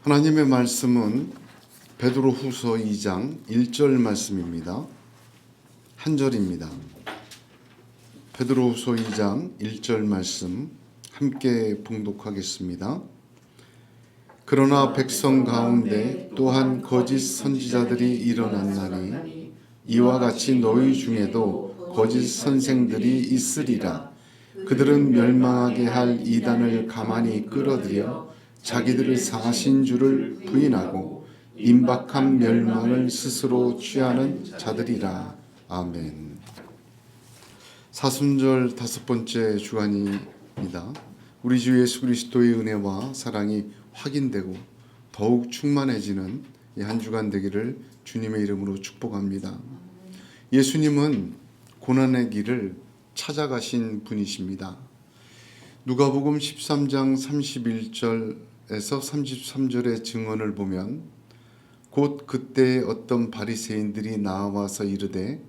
하나님의 말씀은 베드로후서 2장 1절 말씀입니다. 한 절입니다. 베드로후서 2장 1절 말씀 함께 봉독하겠습니다. 그러나 백성 가운데 또한 거짓 선지자들이 일어났나니 이와 같이 너희 중에도 거짓 선생들이 있으리라. 그들은 멸망하게 할 이단을 가만히 끌어들여 자기들을 사신 줄을 부인하고 임박한 멸망을 스스로 취하는 자들이라. 아멘. 사순절 5번째 주간입니다. 우리 주 예수 그리스도의 은혜와 사랑이 확인되고 더욱 충만해지는 이 한 주간 되기를 주님의 이름으로 축복합니다. 예수님은 고난의 길을 찾아가신 분이십니다. 누가복음 13장 31절에서 33절의 증언을 보면 곧 그때 어떤 바리새인들이 나와서 이르되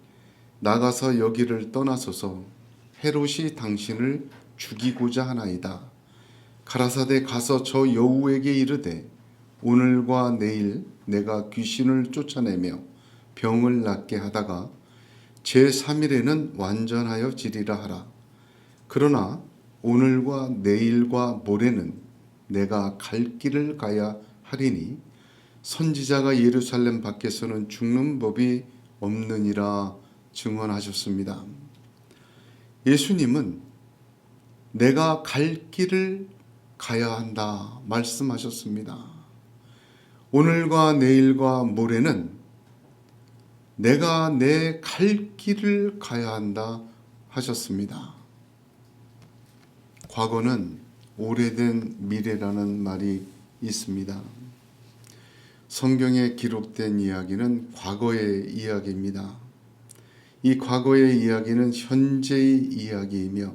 나가서 여기를 떠나소서 헤롯이 당신을 죽이고자 하나이다. 가라사대 가서 저 여우에게 이르되 오늘과 내일 내가 귀신을 쫓아내며 병을 낫게 하다가 제3일에는 완전하여 지리라 하라. 그러나 오늘과 내일과 모레는 내가 갈 길을 가야 하리니 선지자가 예루살렘 밖에서는 죽는 법이 없느니라 증언하셨습니다. 예수님은 내가 갈 길을 가야 한다 말씀하셨습니다. 오늘과 내일과 모레는 내가 내 갈 길을 가야 한다 하셨습니다. 과거는 오래된 미래라는 말이 있습니다. 성경에 기록된 이야기는 과거의 이야기입니다. 이 과거의 이야기는 현재의 이야기이며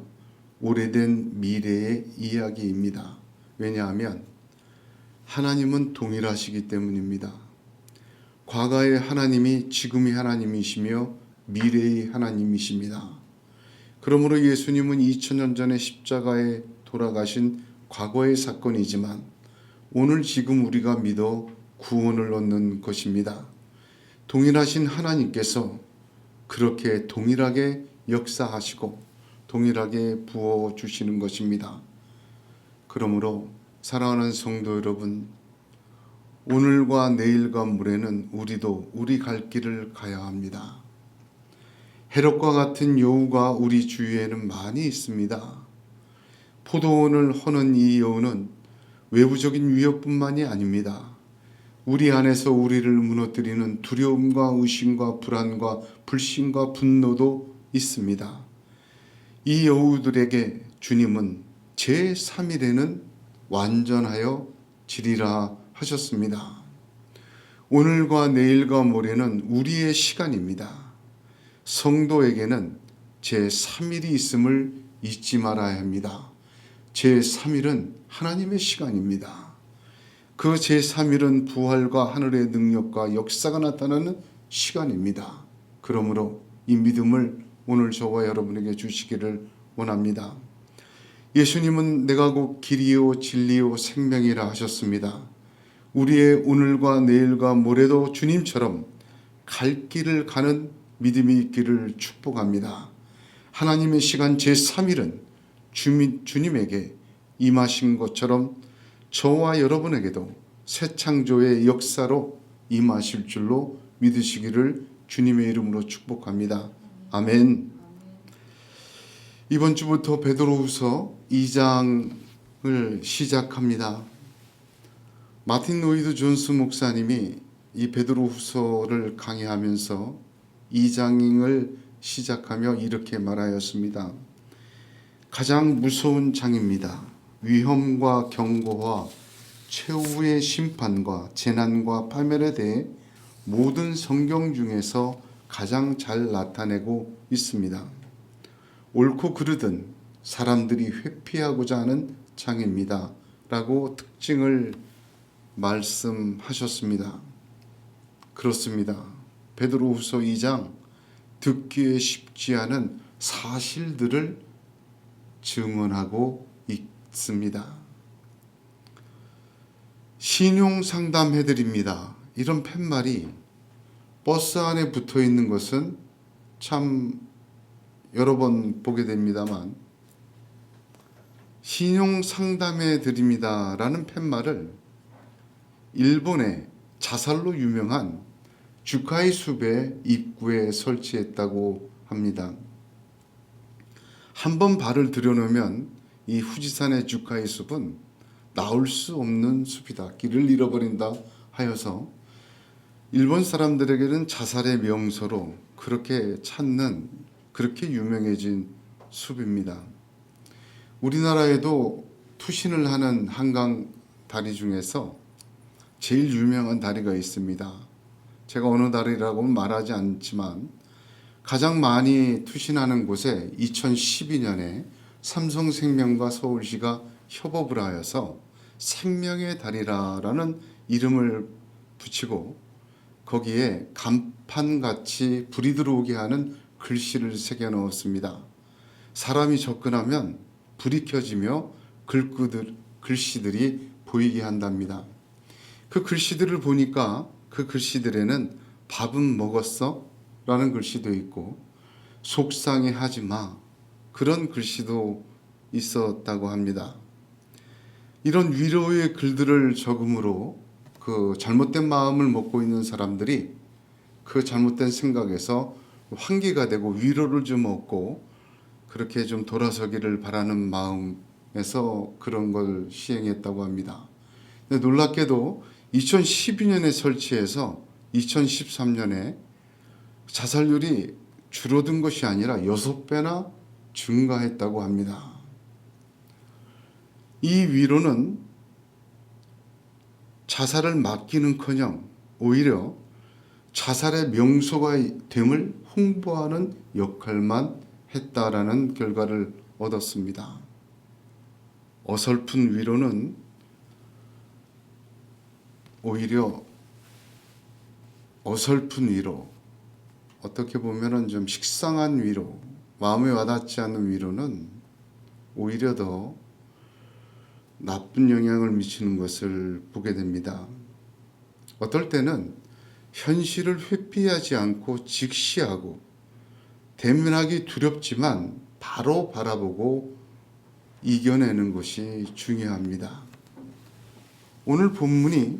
오래된 미래의 이야기입니다. 왜냐하면 하나님은 동일하시기 때문입니다. 과거의 하나님이 지금의 하나님이시며 미래의 하나님이십니다. 그러므로 예수님은 2000년 전에 십자가에 돌아가신 과거의 사건이지만 오늘 지금 우리가 믿어 구원을 얻는 것입니다. 동일하신 하나님께서 그렇게 동일하게 역사하시고 동일하게 부어주시는 것입니다. 그러므로 사랑하는 성도 여러분, 오늘과 내일과 모레는 우리도 우리 갈 길을 가야 합니다. 헤롯과 같은 여우가 우리 주위에는 많이 있습니다. 포도원을 허는 이 여우는 외부적인 위협뿐만이 아닙니다. 우리 안에서 우리를 무너뜨리는 두려움과 의심과 불안과 불신과 분노도 있습니다. 이 여우들에게 주님은 제3일에는 완전하여 지리라 하셨습니다. 오늘과 내일과 모레는 우리의 시간입니다. 성도에게는 제3일이 있음을 잊지 말아야 합니다. 제3일은 하나님의 시간입니다. 그 제3일은 부활과 하늘의 능력과 역사가 나타나는 시간입니다. 그러므로 이 믿음을 오늘 저와 여러분에게 주시기를 원합니다. 예수님은 내가 곧 길이요 진리요 생명이라 하셨습니다. 우리의 오늘과 내일과 모레도 주님처럼 갈 길을 가는 믿음이 있기를 축복합니다. 하나님의 시간 제3일은 주님에게 임하신 것처럼 저와 여러분에게도 새 창조의 역사로 임하실 줄로 믿으시기를 주님의 이름으로 축복합니다. 아멘. 이번 주부터 베드로후서 2장을 시작합니다. 마틴 로이드 존스 목사님이 이 베드로후서를 강의하면서 2장을 시작하며 이렇게 말하였습니다. 가장 무서운 장입니다. 위험과 경고와 최후의 심판과 재난과 파멸에 대해 모든 성경 중에서 가장 잘 나타내고 있습니다. 옳고 그르든 사람들이 회피하고자 하는 장입니다. 라고 특징을 말씀하셨습니다. 그렇습니다. 베드로후서 2장 듣기에 쉽지 않은 사실들을 증언하고 있습니다. 신용 상담해드립니다. 이런 팻말이 버스 안에 붙어 있는 것은 참 여러 번 보게 됩니다만, 신용 상담해드립니다라는 팻말을 일본의 자살로 유명한 주카이 숲의 입구에 설치했다고 합니다. 한번 발을 들여놓으면 이 후지산의 주카이 숲은 나올 수 없는 숲이다, 길을 잃어버린다 하여서 일본 사람들에게는 자살의 명소로 그렇게 찾는, 그렇게 유명해진 숲입니다. 우리나라에도 투신을 하는 한강 다리 중에서 제일 유명한 다리가 있습니다. 제가 어느 다리라고는 말하지 않지만 가장 많이 투신하는 곳에 2012년에 삼성생명과 서울시가 협업을 하여서 생명의 다리라는 이름을 붙이고 거기에 간판같이 불이 들어오게 하는 글씨를 새겨 넣었습니다. 사람이 접근하면 불이 켜지며 글씨들이 보이게 한답니다. 그 글씨들을 보니까 그 글씨들에는 밥은 먹었어? 라는 글씨도 있고 속상해하지 마, 그런 글씨도 있었다고 합니다. 이런 위로의 글들을 적음으로 그 잘못된 마음을 먹고 있는 사람들이 그 잘못된 생각에서 환기가 되고 위로를 좀 얻고 그렇게 좀 돌아서기를 바라는 마음에서 그런 걸 시행했다고 합니다. 근데 놀랍게도 2012년에 설치해서 2013년에 자살률이 줄어든 것이 아니라 6배나 증가했다고 합니다. 이 위로는 자살을 막기는커녕 오히려 자살의 명소가 됨을 홍보하는 역할만 했다라는 결과를 얻었습니다. 어설픈 위로는 오히려 어설픈 위로, 어떻게 보면은 좀 식상한 위로, 마음에 와닿지 않는 위로는 오히려 더 나쁜 영향을 미치는 것을 보게 됩니다. 어떨 때는 현실을 회피하지 않고 직시하고 대면하기 두렵지만 바로 바라보고 이겨내는 것이 중요합니다. 오늘 본문이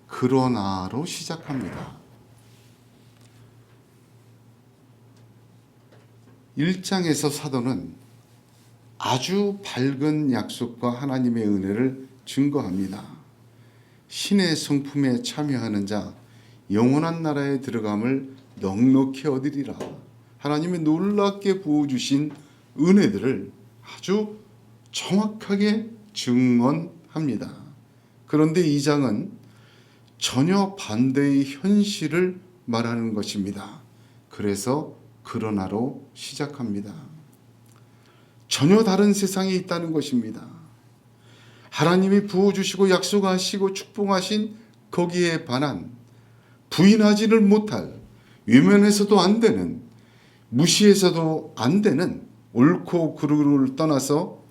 그러나로 시작합니다. 1장에서 사도는 아주 밝은 약속과 하나님의 은혜를 증거합니다. 신의 성품에 참여하는 자 영원한 나라에 들어감을 넉넉히 얻으리라. 하나님이 놀랍게 부어주신 은혜들을 아주 정확하게 증언합니다. 그런데 2장은 전혀 반대의 현실을 말하는 것입니다. 그래서 그러나로 시작합니다. 전혀 다른 세상이 있다는 것입니다. 하나님이 부어주시고 약속하시고 축복하신 거기에 반한 부인하지를 못할, 외면해서도 안 되는, 무시해서도 안 되는 옳고 그르를 떠나서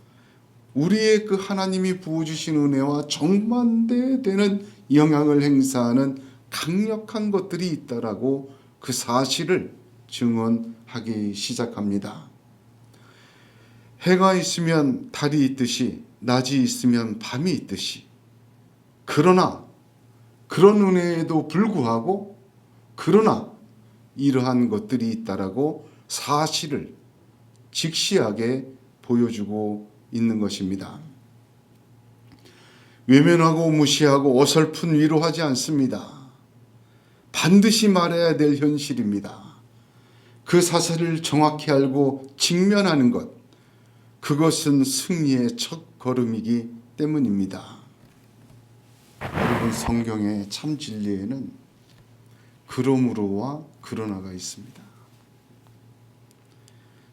우리의 그 하나님이 부어주신 은혜와 정반대되는 영향을 행사하는 강력한 것들이 있다라고 그 사실을 증언하기 시작합니다. 해가 있으면 달이 있듯이 낮이 있으면 밤이 있듯이, 그러나 그런 은혜에도 불구하고 그러나 이러한 것들이 있다라고 사실을 직시하게 보여주고 있는 것입니다. 외면하고 무시하고 어설픈 위로하지 않습니다. 반드시 말해야 될 현실입니다. 그 사실을 정확히 알고 직면하는 것, 그것은 승리의 첫 걸음이기 때문입니다. 여러분, 성경의 참 진리에는 그러므로와 그러나가 있습니다.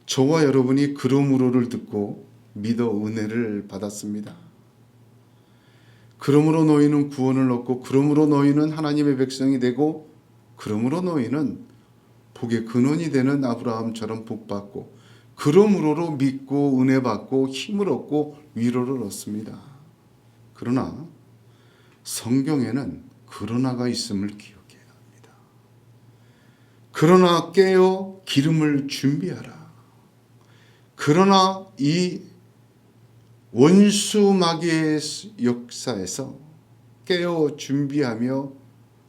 저와 여러분이 그러므로를 듣고 믿어 은혜를 받았습니다. 그러므로 너희는 구원을 얻고, 그러므로 너희는 하나님의 백성이 되고, 그러므로 너희는 복의 근원이 되는 아브라함처럼 복받고, 그러므로로 믿고 은혜 받고 힘을 얻고 위로를 얻습니다. 그러나 성경에는 그러나가 있음을 기억해야 합니다. 그러나 깨어 기름을 준비하라. 그러나 이 원수 마귀의 역사에서 깨어 준비하며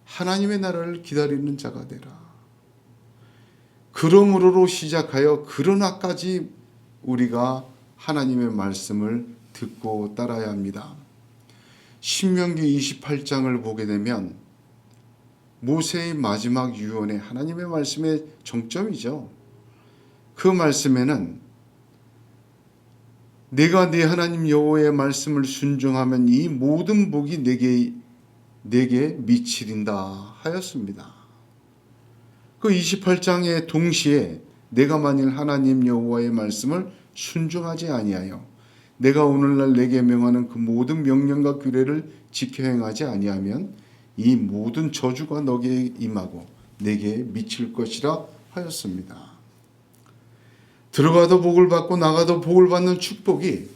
하나님의 나라를 기다리는 자가 되라. 그러므로 시작하여 그러나까지 우리가 하나님의 말씀을 듣고 따라야 합니다. 신명기 28장을 보게 되면 모세의 마지막 유언의 하나님의 말씀의 정점이죠. 그 말씀에는 내가 네 하나님 여호와의 말씀을 순종하면 이 모든 복이 내게 미치린다 하였습니다. 그 28장에 동시에 내가 만일 하나님 여호와의 말씀을 순종하지 아니하여 내가 오늘날 내게 명하는 그 모든 명령과 규례를 지켜 행하지 아니하면 이 모든 저주가 너에게 임하고 내게 미칠 것이라 하였습니다. 들어가도 복을 받고 나가도 복을 받는 축복이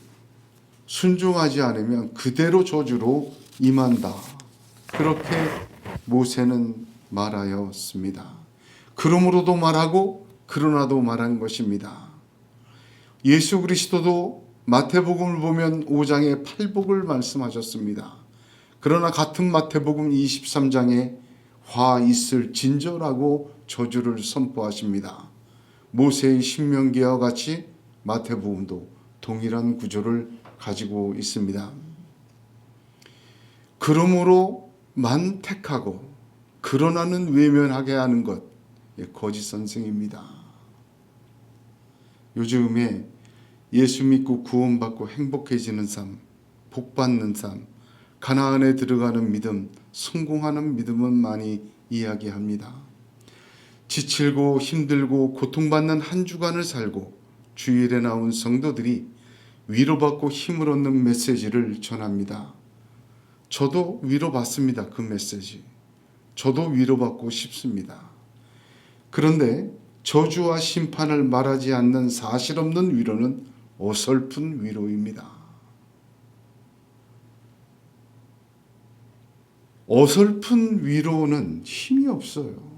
순종하지 않으면 그대로 저주로 임한다. 그렇게 모세는 말하였습니다. 그러므로도 말하고 그러나도 말한 것입니다. 예수 그리스도도 마태복음을 보면 5장에 팔복을 말씀하셨습니다. 그러나 같은 마태복음 23장에 화 있을 진저라고 저주를 선포하십니다. 모세의 신명기와 같이 마태복음도 동일한 구조를 가지고 있습니다. 그러므로만 택하고 그러나는 외면하게 하는 것, 거짓 선생입니다. 요즘에 예수 믿고 구원받고 행복해지는 삶, 복받는 삶, 가나안에 들어가는 믿음, 성공하는 믿음은 많이 이야기합니다. 지칠고 힘들고 고통받는 한 주간을 살고 주일에 나온 성도들이 위로받고 힘을 얻는 메시지를 전합니다. 저도 위로받습니다. 그 메시지. 저도 위로받고 싶습니다. 그런데 저주와 심판을 말하지 않는 사실 없는 위로는 어설픈 위로입니다. 어설픈 위로는 힘이 없어요.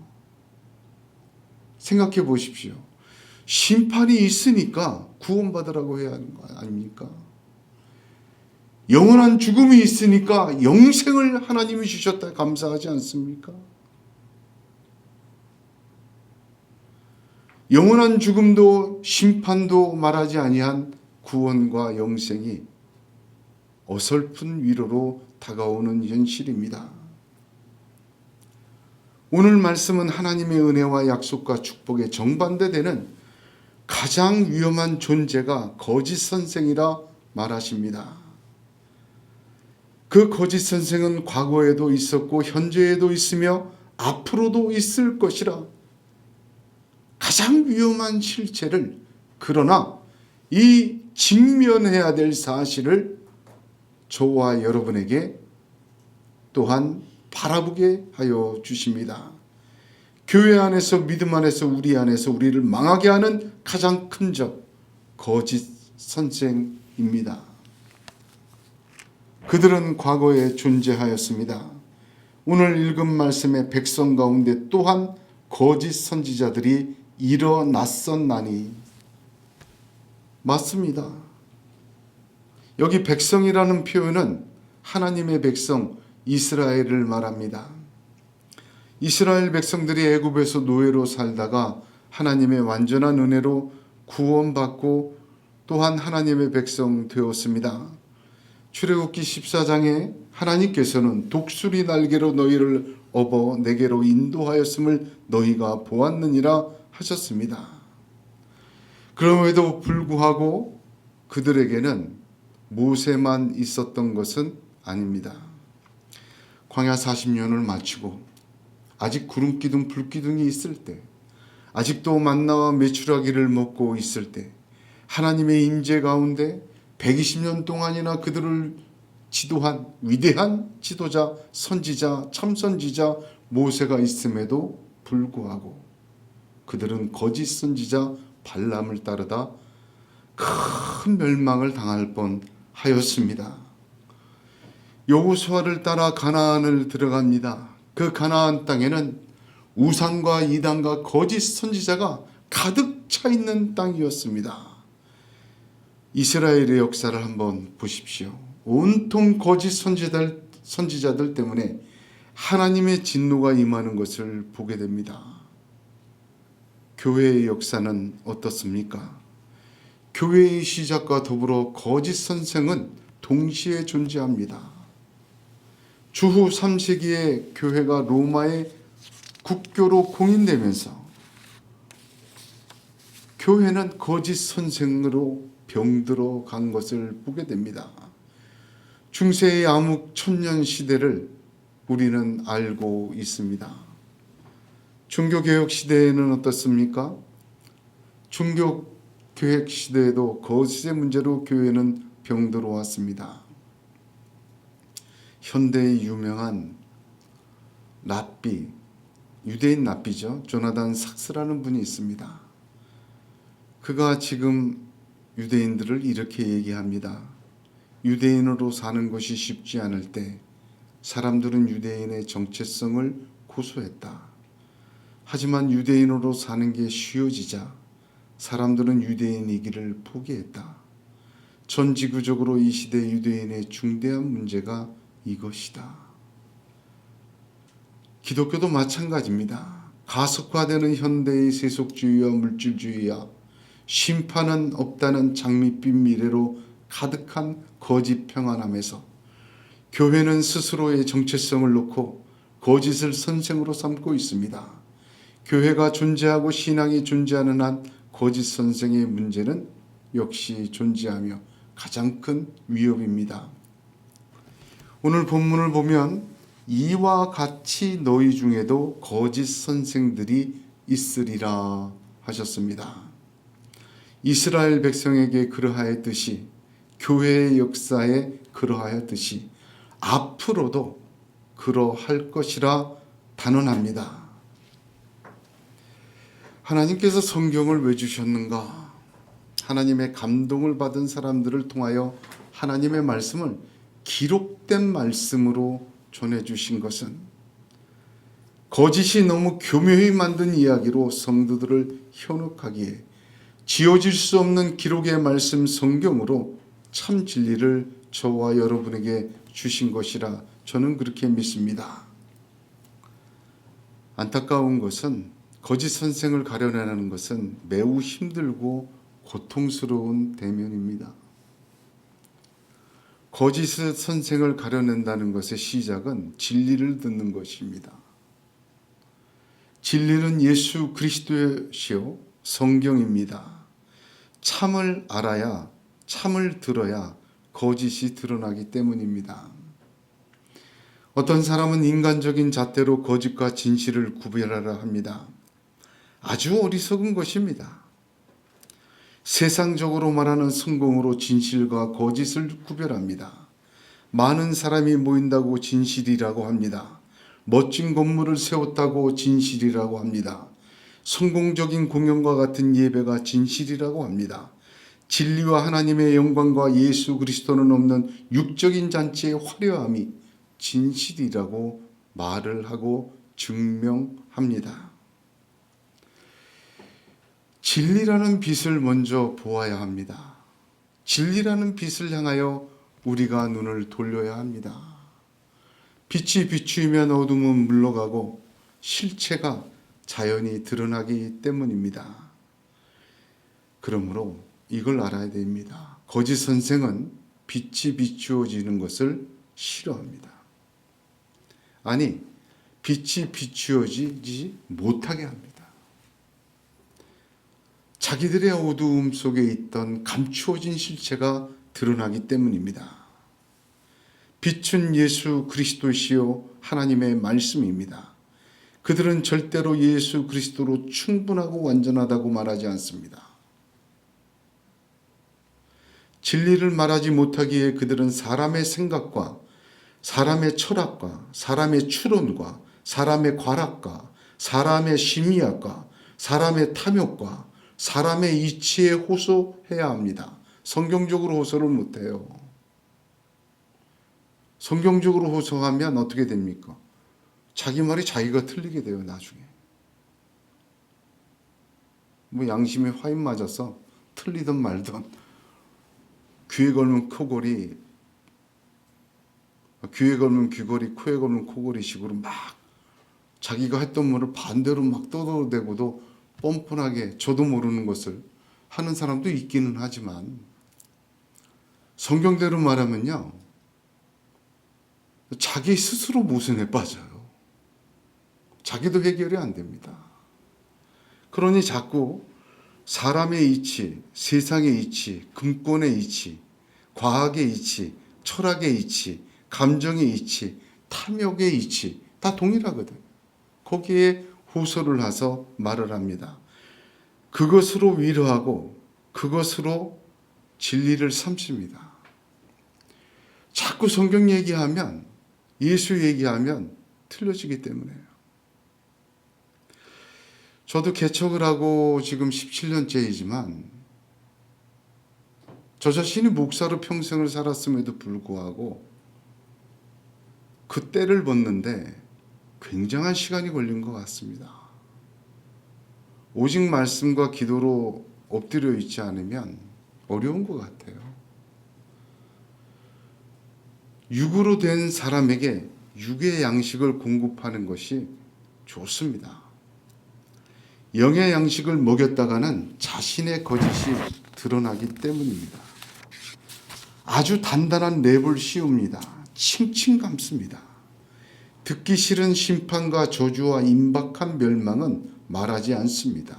생각해 보십시오. 심판이 있으니까 구원받으라고 해야 하는 거 아닙니까? 영원한 죽음이 있으니까 영생을 하나님이 주셨다 감사하지 않습니까? 영원한 죽음도 심판도 말하지 아니한 구원과 영생이 어설픈 위로로 다가오는 현실입니다. 오늘 말씀은 하나님의 은혜와 약속과 축복에 정반대되는 가장 위험한 존재가 거짓 선생이라 말하십니다. 그 거짓 선생은 과거에도 있었고 현재에도 있으며 앞으로도 있을 것이라 가장 위험한 실체를 그러나 이 직면해야 될 사실을 저와 여러분에게 또한 바라보게 하여 주십니다. 교회 안에서 믿음 안에서 우리 안에서 우리를 망하게 하는 가장 큰 적 거짓 선생입니다. 그들은 과거에 존재하였습니다. 오늘 읽은 말씀의 백성 가운데 또한 거짓 선지자들이 일어났었나니 맞습니다. 여기 백성이라는 표현은 하나님의 백성 이스라엘을 말합니다. 이스라엘 백성들이 애굽에서 노예로 살다가 하나님의 완전한 은혜로 구원받고 또한 하나님의 백성 되었습니다. 출애굽기 14장에 하나님께서는 독수리 날개로 너희를 업어 내게로 인도하였음을 너희가 보았느니라 하셨습니다. 그럼에도 불구하고 그들에게는 모세만 있었던 것은 아닙니다. 광야 40년을 마치고 아직 구름기둥 불기둥이 있을 때, 아직도 만나와 메추라기를 먹고 있을 때 하나님의 임재 가운데 120년 동안이나 그들을 지도한 위대한 지도자, 선지자, 참선지자 모세가 있음에도 불구하고 그들은 거짓 선지자 발람을 따르다 큰 멸망을 당할 뻔하였습니다. 여호수아를 따라 가나안을 들어갑니다. 그 가나안 땅에는 우상과 이단과 거짓 선지자가 가득 차 있는 땅이었습니다. 이스라엘의 역사를 한번 보십시오. 온통 거짓 선지자들 때문에 하나님의 진노가 임하는 것을 보게 됩니다. 교회의 역사는 어떻습니까? 교회의 시작과 더불어 거짓 선생은 동시에 존재합니다. 주후 3세기에 교회가 로마의 국교로 공인되면서 교회는 거짓 선생으로 병들어 간 것을 보게 됩니다. 중세의 암흑 천년 시대를 우리는 알고 있습니다. 종교개혁 시대에는 어떻습니까? 종교개혁 시대에도 거짓의 문제로 교회는 병들어 왔습니다. 현대의 유명한 랍비, 유대인 랍비죠. 조나단 삭스라는 분이 있습니다. 그가 지금 유대인들을 이렇게 얘기합니다. 유대인으로 사는 것이 쉽지 않을 때 사람들은 유대인의 정체성을 고수했다. 하지만 유대인으로 사는 게 쉬워지자 사람들은 유대인이기를 포기했다. 전 지구적으로 이 시대 유대인의 중대한 문제가 이것이다. 기독교도 마찬가지입니다. 가속화되는 현대의 세속주의와 물질주의와 심판은 없다는 장밋빛 미래로 가득한 거짓 평안함에서 교회는 스스로의 정체성을 놓고 거짓을 선생으로 삼고 있습니다. 교회가 존재하고 신앙이 존재하는 한 거짓 선생의 문제는 역시 존재하며 가장 큰 위협입니다. 오늘 본문을 보면 이와 같이 너희 중에도 거짓 선생들이 있으리라 하셨습니다. 이스라엘 백성에게 그러하였듯이 교회의 역사에 그러하였듯이 앞으로도 그러할 것이라 단언합니다. 하나님께서 성경을 왜 주셨는가? 하나님의 감동을 받은 사람들을 통하여 하나님의 말씀을 기록된 말씀으로 전해주신 것은 거짓이 너무 교묘히 만든 이야기로 성도들을 현혹하기에 지워질 수 없는 기록의 말씀 성경으로 참 진리를 저와 여러분에게 주신 것이라 저는 그렇게 믿습니다. 안타까운 것은 거짓 선생을 가려내는 것은 매우 힘들고 고통스러운 대면입니다. 거짓 선생을 가려낸다는 것의 시작은 진리를 듣는 것입니다. 진리는 예수 그리스도시요 성경입니다. 참을 알아야, 참을 들어야 거짓이 드러나기 때문입니다. 어떤 사람은 인간적인 잣대로 거짓과 진실을 구별하라 합니다. 아주 어리석은 것입니다. 세상적으로 말하는 성공으로 진실과 거짓을 구별합니다. 많은 사람이 모인다고 진실이라고 합니다. 멋진 건물을 세웠다고 진실이라고 합니다. 성공적인 공연과 같은 예배가 진실이라고 합니다. 진리와 하나님의 영광과 예수 그리스도는 없는 육적인 잔치의 화려함이 진실이라고 말을 하고 증명합니다. 진리라는 빛을 먼저 보아야 합니다. 진리라는 빛을 향하여 우리가 눈을 돌려야 합니다. 빛이 비추이면 어둠은 물러가고 실체가 자연히 드러나기 때문입니다. 그러므로 이걸 알아야 됩니다. 거짓 선생은 빛이 비추어지는 것을 싫어합니다. 아니, 빛이 비추어지지 못하게 합니다. 자기들의 어두움 속에 있던 감추어진 실체가 드러나기 때문입니다. 빛은 예수 그리스도시요 하나님의 말씀입니다. 그들은 절대로 예수 그리스도로 충분하고 완전하다고 말하지 않습니다. 진리를 말하지 못하기에 그들은 사람의 생각과 사람의 철학과 사람의 추론과 사람의 과락과 사람의 심리학과 사람의 탐욕과 사람의 이치에 호소해야 합니다. 성경적으로 호소를 못해요. 성경적으로 호소하면 어떻게 됩니까? 자기 말이 자기가 틀리게 돼요, 나중에. 뭐 양심에 화인 맞아서 틀리든 말든 귀에 걸면 코골이, 귀에 걸면 귀걸이, 코에 걸면 코골이 식으로 막 자기가 했던 말을 반대로 막 떠들어대고도 뻔뻔하게 저도 모르는 것을 하는 사람도 있기는 하지만, 성경대로 말하면요, 자기 스스로 모순에 빠져요. 자기도 해결이 안 됩니다. 그러니 자꾸 사람의 이치, 세상의 이치, 금권의 이치, 과학의 이치, 철학의 이치, 감정의 이치, 탐욕의 이치 다 동일하거든. 거기에 호소를 해서 말을 합니다. 그것으로 위로하고 그것으로 진리를 삼습니다. 자꾸 성경 얘기하면, 예수 얘기하면 틀려지기 때문에요. 저도 개척을 하고 지금 17년째이지만 저 자신이 목사로 평생을 살았음에도 불구하고 그 때를 벗는데 굉장한 시간이 걸린 것 같습니다. 오직 말씀과 기도로 엎드려 있지 않으면 어려운 것 같아요. 육으로 된 사람에게 육의 양식을 공급하는 것이 좋습니다. 영의 양식을 먹였다가는 자신의 거짓이 드러나기 때문입니다. 아주 단단한 랩을 씌웁니다. 칭칭 감습니다. 듣기 싫은 심판과 저주와 임박한 멸망은 말하지 않습니다.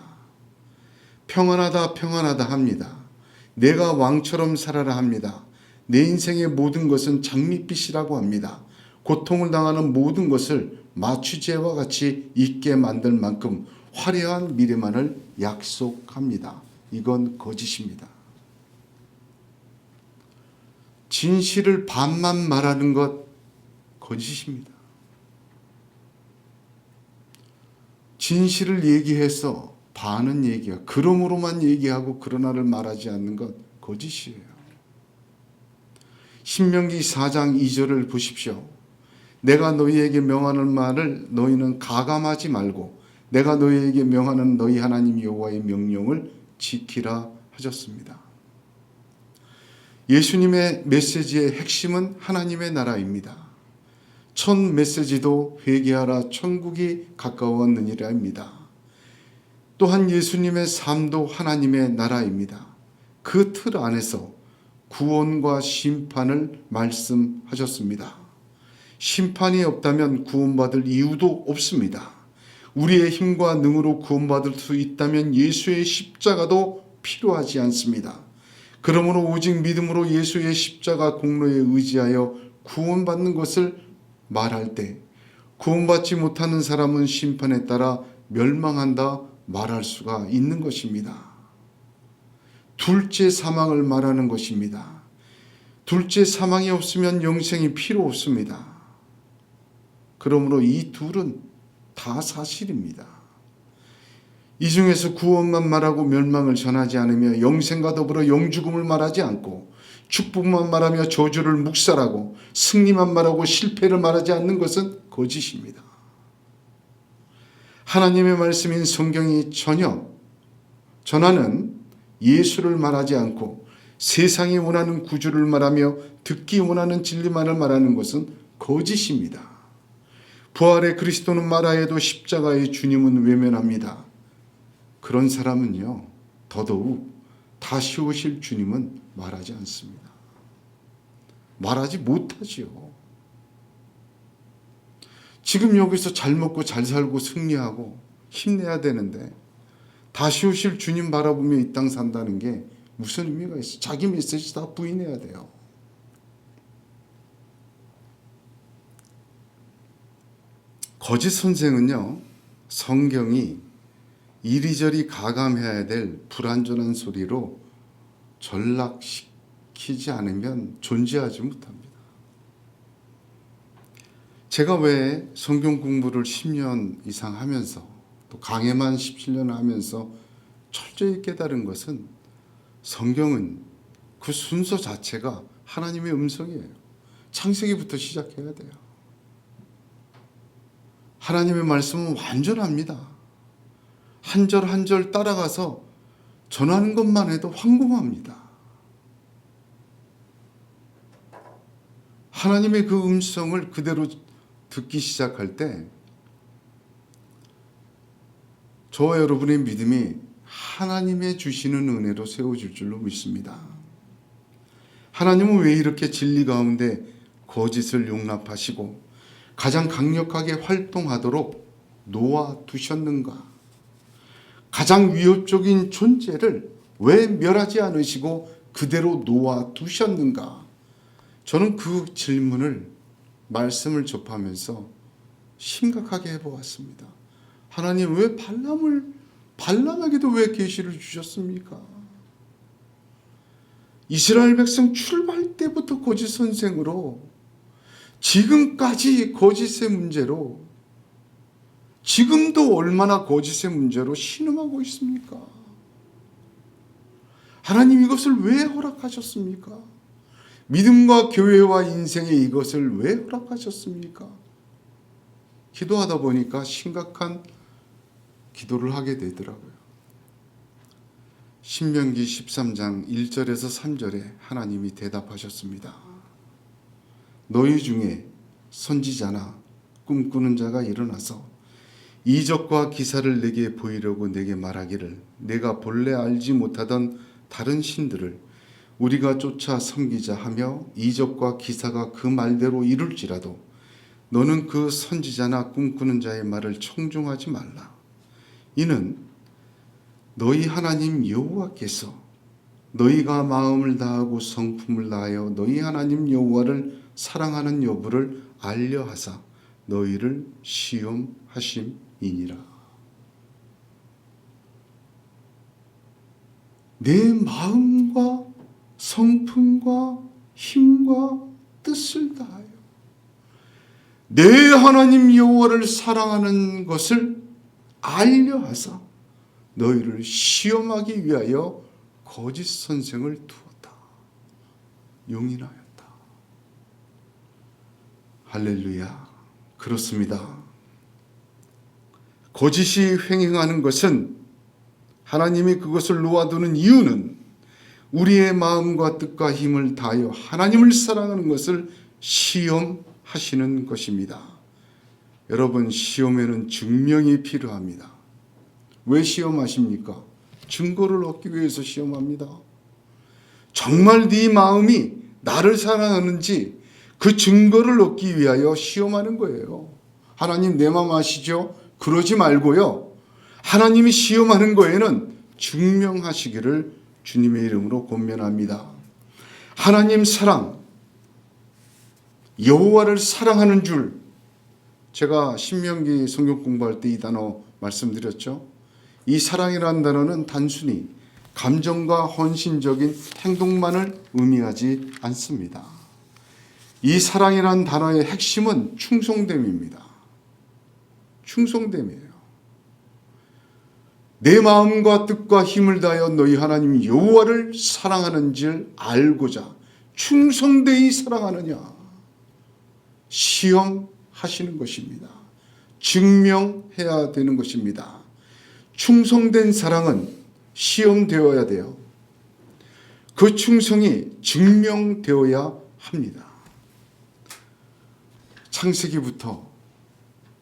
평안하다 평안하다 합니다. 내가 왕처럼 살아라 합니다. 내 인생의 모든 것은 장밋빛이라고 합니다. 고통을 당하는 모든 것을 마취제와 같이 잊게 만들 만큼 화려한 미래만을 약속합니다. 이건 거짓입니다. 진실을 반만 말하는 것 거짓입니다. 진실을 얘기해서 반은 얘기야. 그러므로만 얘기하고 그러나를 말하지 않는 것 거짓이에요. 신명기 4장 2절을 보십시오. 내가 너희에게 명하는 말을 너희는 가감하지 말고 내가 너희에게 명하는 너희 하나님 여호와의 명령을 지키라 하셨습니다. 예수님의 메시지의 핵심은 하나님의 나라입니다. 첫 메시지도 회개하라 천국이 가까웠느니라입니다. 또한 예수님의 삶도 하나님의 나라입니다. 그 틀 안에서 구원과 심판을 말씀하셨습니다. 심판이 없다면 구원받을 이유도 없습니다. 우리의 힘과 능으로 구원받을 수 있다면 예수의 십자가도 필요하지 않습니다. 그러므로 오직 믿음으로 예수의 십자가 공로에 의지하여 구원받는 것을 말할 때 구원받지 못하는 사람은 심판에 따라 멸망한다 말할 수가 있는 것입니다. 둘째 사망을 말하는 것입니다. 둘째 사망이 없으면 영생이 필요 없습니다. 그러므로 이 둘은 다 사실입니다. 이 중에서 구원만 말하고 멸망을 전하지 않으며 영생과 더불어 영죽음을 말하지 않고 축복만 말하며 저주를 묵살하고 승리만 말하고 실패를 말하지 않는 것은 거짓입니다. 하나님의 말씀인 성경이 전하는 예수를 말하지 않고 세상이 원하는 구주를 말하며 듣기 원하는 진리만을 말하는 것은 거짓입니다. 부활의 그리스도는 말하여도 십자가의 주님은 외면합니다. 그런 사람은요, 더더욱 다시 오실 주님은 말하지 않습니다. 말하지 못하지요. 지금 여기서 잘 먹고 잘 살고 승리하고 힘내야 되는데 다시 오실 주님 바라보며 이 땅 산다는 게 무슨 의미가 있어? 자기 메시지 다 부인해야 돼요. 거짓 선생은요, 성경이 이리저리 가감해야 될 불완전한 소리로 전락시키지 않으면 존재하지 못합니다. 제가 왜 성경 공부를 10년 이상 하면서 또 강해만 17년 하면서 철저히 깨달은 것은 성경은 그 순서 자체가 하나님의 음성이에요. 창세기부터 시작해야 돼요. 하나님의 말씀은 완전합니다. 한 절 한 절 따라가서 전하는 것만 해도 황공합니다. 하나님의 그 음성을 그대로 듣기 시작할 때 저와 여러분의 믿음이 하나님의 주시는 은혜로 세워질 줄로 믿습니다. 하나님은 왜 이렇게 진리 가운데 거짓을 용납하시고 가장 강력하게 활동하도록 놓아두셨는가? 가장 위협적인 존재를 왜 멸하지 않으시고 그대로 놓아두셨는가? 저는 그 질문을 말씀을 접하면서 심각하게 해보았습니다. 하나님 왜 발람에게도 왜 계시를 주셨습니까? 이스라엘 백성 출발 때부터 거짓 선생으로 지금까지 거짓의 문제로 지금도 얼마나 거짓의 문제로 신음하고 있습니까? 하나님 이것을 왜 허락하셨습니까? 믿음과 교회와 인생에 이것을 왜 허락하셨습니까? 기도하다 보니까 심각한 기도를 하게 되더라고요. 신명기 13장 1절에서 3절에 하나님이 대답하셨습니다. 너희 중에 선지자나 꿈꾸는 자가 일어나서 이적과 기사를 내게 보이려고 내게 말하기를 내가 본래 알지 못하던 다른 신들을 우리가 쫓아 섬기자 하며 이적과 기사가 그 말대로 이룰지라도 너는 그 선지자나 꿈꾸는 자의 말을 청중하지 말라. 이는 너희 하나님 여호와께서 너희가 마음을 다하고 성품을 다하여 너희 하나님 여호와를 사랑하는 여부를 알려하사 너희를 시험하심이니라. 내 마음과 성품과 힘과 뜻을 다하여 내 하나님 여호와를 사랑하는 것을 알려하사 너희를 시험하기 위하여 거짓 선생을 두었다. 용인하였다. 할렐루야. 그렇습니다. 거짓이 횡행하는 것은 하나님이 그것을 놓아두는 이유는 우리의 마음과 뜻과 힘을 다하여 하나님을 사랑하는 것을 시험하시는 것입니다. 여러분, 시험에는 증명이 필요합니다. 왜 시험하십니까? 증거를 얻기 위해서 시험합니다. 정말 네 마음이 나를 사랑하는지 그 증거를 얻기 위하여 시험하는 거예요. 하나님 내 마음 아시죠? 그러지 말고요. 하나님이 시험하는 거에는 증명하시기를 주님의 이름으로 권면합니다. 하나님 사랑, 여호와를 사랑하는 줄, 제가 신명기 성경 공부할 때 이 단어 말씀드렸죠. 이 사랑이라는 단어는 단순히 감정과 헌신적인 행동만을 의미하지 않습니다. 이 사랑이라는 단어의 핵심은 충성됨입니다. 충성됨이에요. 내 마음과 뜻과 힘을 다하여 너희 하나님 여호와를 사랑하는 줄 알고자 충성되이 사랑하느냐, 시험하시는 것입니다. 증명해야 되는 것입니다. 충성된 사랑은 시험되어야 돼요. 그 충성이 증명되어야 합니다. 창세기부터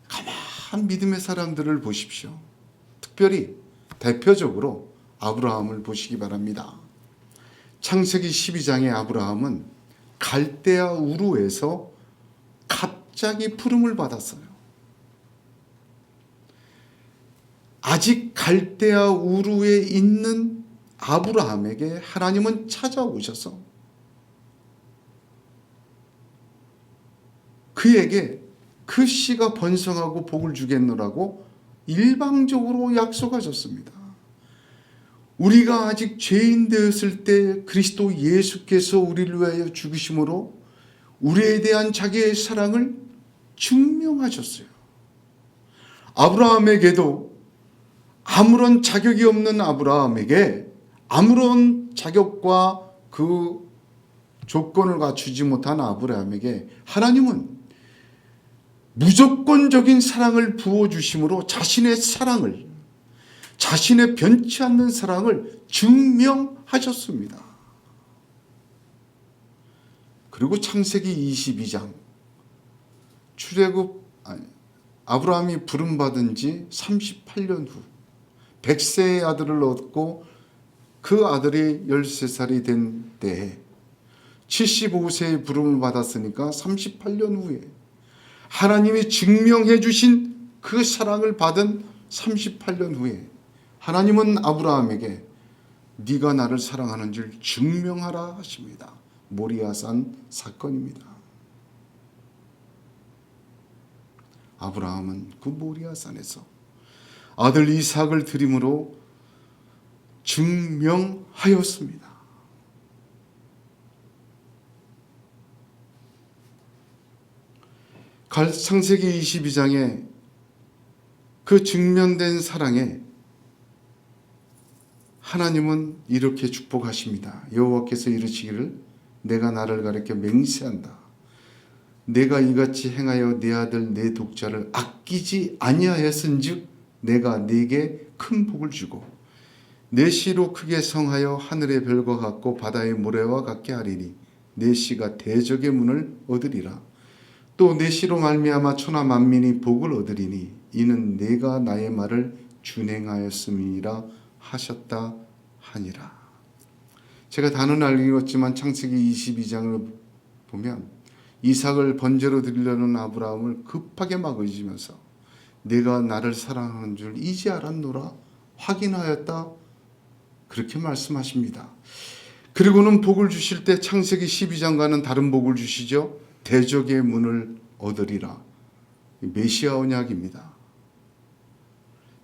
가만 믿음의 사람들을 보십시오. 특별히 대표적으로 아브라함을 보시기 바랍니다. 창세기 12장의 아브라함은 갈대아 우르에서 갑자기 부름을 받았어요. 아직 갈대아 우르에 있는 아브라함에게 하나님은 찾아오셔서 그에게 그 씨가 번성하고 복을 주겠노라고 일방적으로 약속하셨습니다. 우리가 아직 죄인 되었을 때 그리스도 예수께서 우리를 위하여 죽으심으로 우리에 대한 자기의 사랑을 증명하셨어요. 아브라함에게도 아무런 자격이 없는 아브라함에게 아무런 자격과 그 조건을 갖추지 못한 아브라함에게 하나님은 무조건적인 사랑을 부어주심으로 자신의 사랑을, 자신의 변치 않는 사랑을 증명하셨습니다. 그리고 창세기 22장 아브라함이 부름받은 지 38년 후 100세의 아들을 얻고 그 아들이 13살이 된 때에 75세의 부름을 받았으니까 38년 후에 하나님이 증명해 주신 그 사랑을 받은 38년 후에 하나님은 아브라함에게 네가 나를 사랑하는 줄 증명하라 하십니다. 모리아산 사건입니다. 아브라함은 그 모리아산에서 아들 이삭을 드림으로 증명하였습니다. 창세기 22장에 그 증명된 사랑에 하나님은 이렇게 축복하십니다. 여호와께서 이르시기를 내가 나를 가리켜 맹세한다. 내가 이같이 행하여 내 아들 내 독자를 아끼지 아니하였은즉 내가 네게 큰 복을 주고 내 씨로 크게 성하여 하늘의 별과 같고 바다의 모래와 같게 하리니 내 씨가 대적의 문을 얻으리라. 또 내 씨로 말미암아 천하 만민이 복을 얻으리니 이는 내가 나의 말을 준행하였음이라 하셨다 하니라. 제가 단은 안 읽었지만 창세기 22장을 보면 이삭을 번제로 드리려는 아브라함을 급하게 막으시면서 내가 나를 사랑하는 줄 이제 알았노라 확인하였다 그렇게 말씀하십니다. 그리고는 복을 주실 때 창세기 12장과는 다른 복을 주시죠. 대적의 문을 얻으리라. 메시아 언약입니다.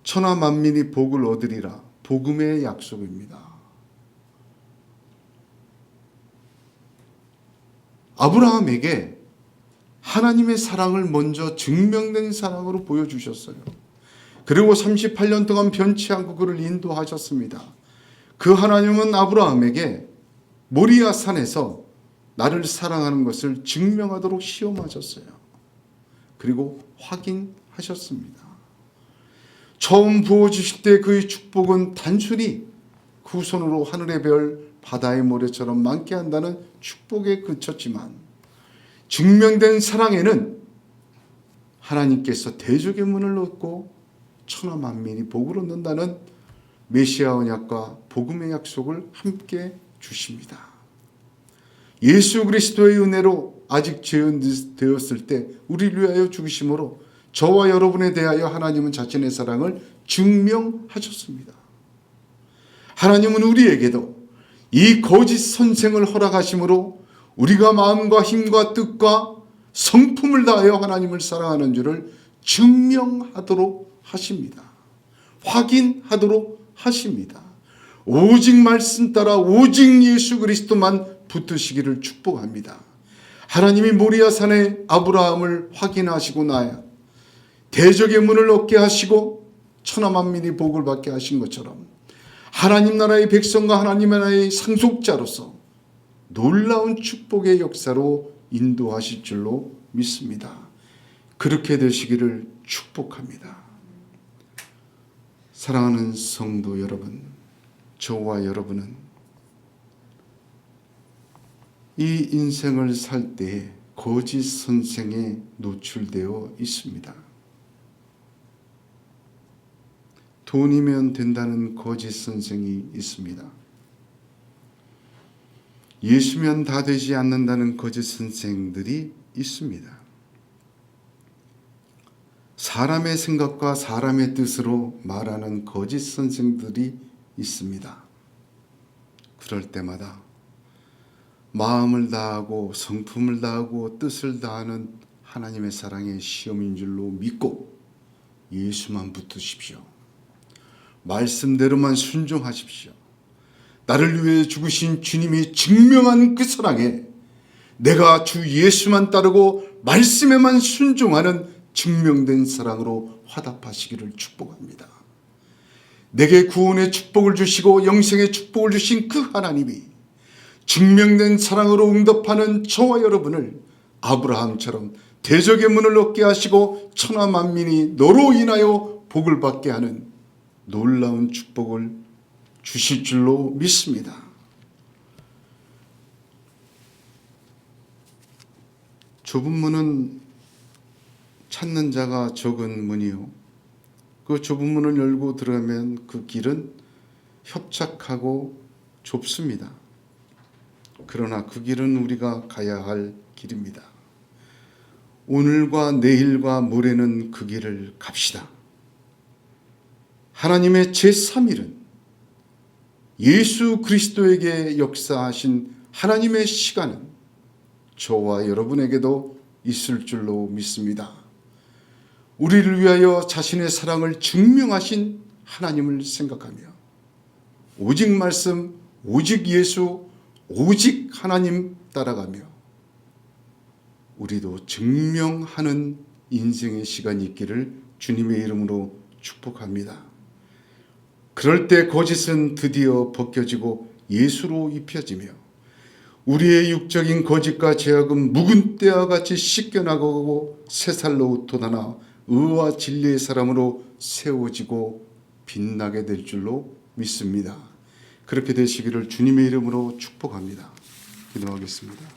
천하 만민이 복을 얻으리라. 복음의 약속입니다. 아브라함에게 하나님의 사랑을 먼저 증명된 사랑으로 보여주셨어요. 그리고 38년 동안 변치 않고 그를 인도하셨습니다. 그 하나님은 아브라함에게 모리아 산에서 나를 사랑하는 것을 증명하도록 시험하셨어요. 그리고 확인하셨습니다. 처음 부어주실 때 그의 축복은 단순히 그 손으로 하늘의 별, 바다의 모래처럼 많게 한다는 축복에 그쳤지만 증명된 사랑에는 하나님께서 대적의 문을 얻고 천하 만민이 복을 얻는다는 메시아 언약과 복음의 약속을 함께 주십니다. 예수 그리스도의 은혜로 아직 죄인되었을 때 우리를 위하여 죽으심으로 저와 여러분에 대하여 하나님은 자신의 사랑을 증명하셨습니다. 하나님은 우리에게도 이 거짓 선생을 허락하심으로 우리가 마음과 힘과 뜻과 성품을 다하여 하나님을 사랑하는 줄을 증명하도록 하십니다. 확인하도록 하십니다. 오직 말씀 따라 오직 예수 그리스도만 붙드시기를 축복합니다. 하나님이 모리아산에 아브라함을 확인하시고 나야 대적의 문을 얻게 하시고 천하 만민이 복을 받게 하신 것처럼 하나님 나라의 백성과 하나님의 나라의 상속자로서 놀라운 축복의 역사로 인도하실 줄로 믿습니다. 그렇게 되시기를 축복합니다. 사랑하는 성도 여러분, 저와 여러분은 이 인생을 살 때에 거짓 선생에 노출되어 있습니다. 돈이면 된다는 거짓 선생이 있습니다. 예수면 다 되지 않는다는 거짓 선생들이 있습니다. 사람의 생각과 사람의 뜻으로 말하는 거짓 선생들이 있습니다. 그럴 때마다 마음을 다하고 성품을 다하고 뜻을 다하는 하나님의 사랑의 시험인 줄로 믿고 예수만 붙으십시오. 말씀대로만 순종하십시오. 나를 위해 죽으신 주님이 증명한 그 사랑에 내가 주 예수만 따르고 말씀에만 순종하는 증명된 사랑으로 화답하시기를 축복합니다. 내게 구원의 축복을 주시고 영생의 축복을 주신 그 하나님이 증명된 사랑으로 응답하는 저와 여러분을 아브라함처럼 대적의 문을 얻게 하시고 천하 만민이 너로 인하여 복을 받게 하는 놀라운 축복을 주실 줄로 믿습니다. 좁은 문은 찾는 자가 적은 문이요, 그 좁은 문을 열고 들어가면 그 길은 협착하고 좁습니다. 그러나 그 길은 우리가 가야 할 길입니다. 오늘과 내일과 모레는 그 길을 갑시다. 하나님의 제3일은 예수 그리스도에게 역사하신 하나님의 시간은 저와 여러분에게도 있을 줄로 믿습니다. 우리를 위하여 자신의 사랑을 증명하신 하나님을 생각하며 오직 말씀, 오직 예수, 오직 하나님 따라가며 우리도 증명하는 인생의 시간이 있기를 주님의 이름으로 축복합니다. 그럴 때 거짓은 드디어 벗겨지고 예수로 입혀지며 우리의 육적인 거짓과 죄악은 묵은 때와 같이 씻겨나가고 새살로 돋아나 의와 진리의 사람으로 세워지고 빛나게 될 줄로 믿습니다. 그렇게 되시기를 주님의 이름으로 축복합니다. 기도하겠습니다.